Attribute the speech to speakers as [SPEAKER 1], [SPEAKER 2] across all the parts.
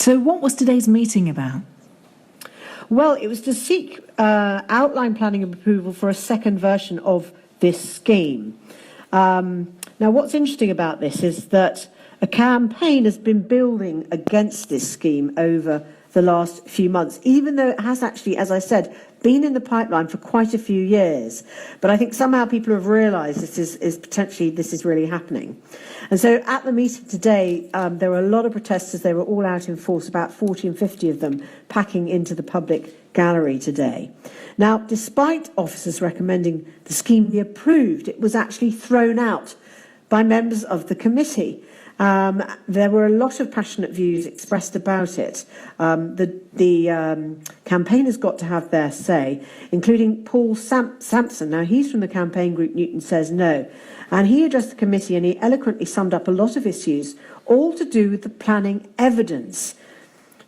[SPEAKER 1] So what was today's meeting about?
[SPEAKER 2] Well, it was to seek outline planning and approval for a second version of this scheme. Now, what's interesting about this is that a campaign has been building against this scheme over the last few months, even though it has actually, as I said, been in the pipeline for quite a few years. But I think somehow people have realised this is really happening. And so at the meeting today, there were a lot of protesters. They were all out in force, about 40 and 50 of them, packing into the public gallery today. Now, despite officers recommending the scheme be approved, it was actually thrown out by members of the committee. There were a lot of passionate views expressed about it. The campaigners got to have their say, including Paul Sampson. Now, he's from the campaign group Newton Says No, and he addressed the committee and he eloquently summed up a lot of issues, all to do with the planning evidence.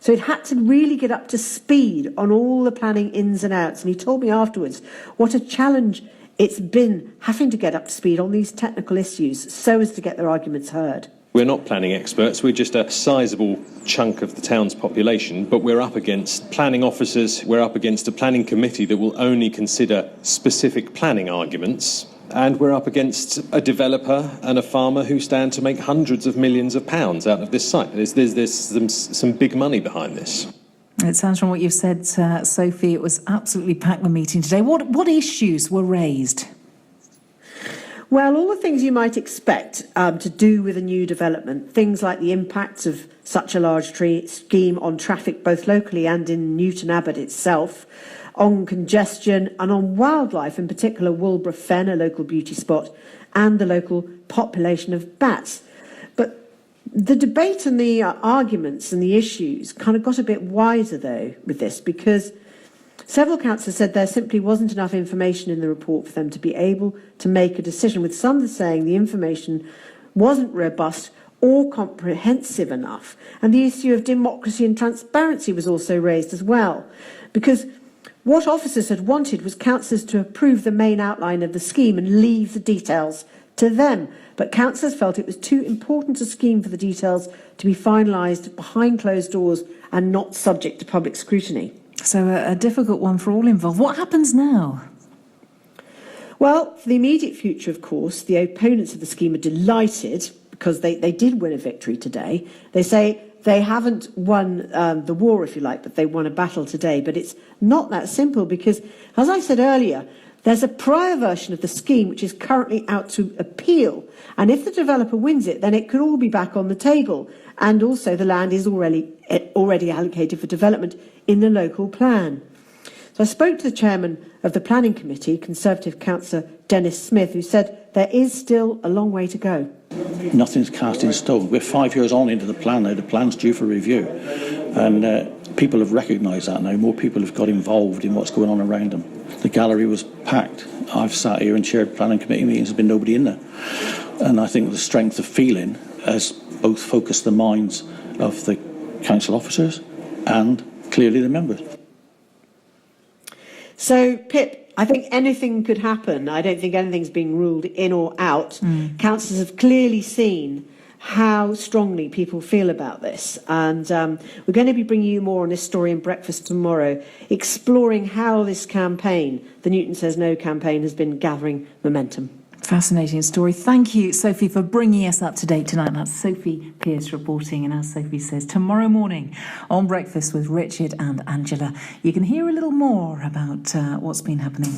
[SPEAKER 2] So it had to really get up to speed on all the planning ins and outs. And he told me afterwards what a challenge it's been having to get up to speed on these technical issues so as to get their arguments heard.
[SPEAKER 3] We're not planning experts, we're just a sizable chunk of the town's population, but we're up against planning officers, we're up against a planning committee that will only consider specific planning arguments, and we're up against a developer and a farmer who stand to make hundreds of millions of pounds out of this site. There's some big money behind this.
[SPEAKER 1] It sounds from what you've said, Sophie, it was absolutely packed, the meeting today. What issues were raised?
[SPEAKER 2] Well, all the things you might expect to do with a new development, things like the impacts of such a large scheme on traffic, both locally and in Newton Abbot itself, on congestion and on wildlife, in particular Wolborough Fen, a local beauty spot, and the local population of bats. But the debate and the arguments and the issues kind of got a bit wider, though, with this, because several councillors said there simply wasn't enough information in the report for them to be able to make a decision, with some saying the information wasn't robust or comprehensive enough. And the issue of democracy and transparency was also raised as well, because what officers had wanted was councillors to approve the main outline of the scheme and leave the details to them. But councillors felt it was too important a scheme for the details to be finalised behind closed doors and not subject to public scrutiny.
[SPEAKER 1] So a difficult one for all involved. What happens now?
[SPEAKER 2] Well, for the immediate future, of course, the opponents of the scheme are delighted because they did win a victory today. They say they haven't won the war, if you like, but they won a battle today. But it's not that simple because, as I said earlier, there's a prior version of the scheme which is currently out to appeal. And if the developer wins it, then it could all be back on the table. And also the land is already allocated for development in the local plan. So I spoke to the chairman of the planning committee, Conservative councillor Dennis Smith, who said there is still a long way to go.
[SPEAKER 4] Nothing's cast in stone. We're 5 years on into the plan now. The plan's due for review. And people have recognised that now. More people have got involved in what's going on around them. The gallery was packed. I've sat here and chaired planning committee meetings. There's been nobody in there. And I think the strength of feeling has both focused the minds of the council officers and clearly the members.
[SPEAKER 2] So, Pip, I think anything could happen. I don't think anything's being ruled in or out. Councillors have clearly seen how strongly people feel about this. And we're going to be bringing you more on this story in Breakfast tomorrow, exploring how this campaign, the Newton Says No campaign, has been gathering momentum.
[SPEAKER 1] Fascinating story. Thank you, Sophie, for bringing us up to date tonight. That's Sophie Pearce reporting. And as Sophie says, tomorrow morning on Breakfast with Richard and Angela, you can hear a little more about what's been happening.